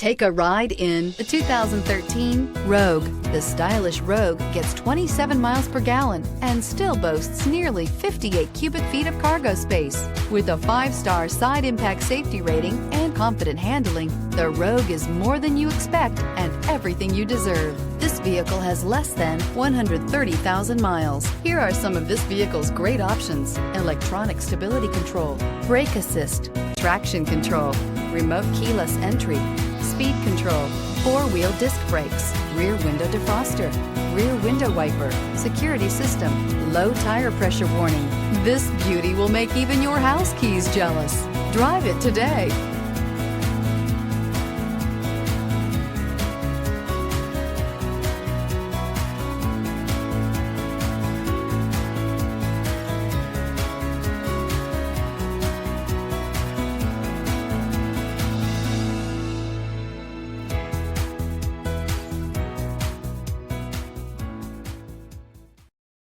Take a ride in the 2013 Rogue. The stylish Rogue gets 27 miles per gallon and still boasts nearly 58 cubic feet of cargo space. With a 5-star side impact safety rating and confident handling, the Rogue is more than you expect and everything you deserve. This vehicle has less than 130,000 miles. Here are some of this vehicle's great options: electronic stability control, brake assist, traction control, remote keyless entry, speed control, 4-wheel disc brakes, rear window defroster, rear window wiper, security system, low tire pressure warning. This beauty will make even your house keys jealous. Drive it today.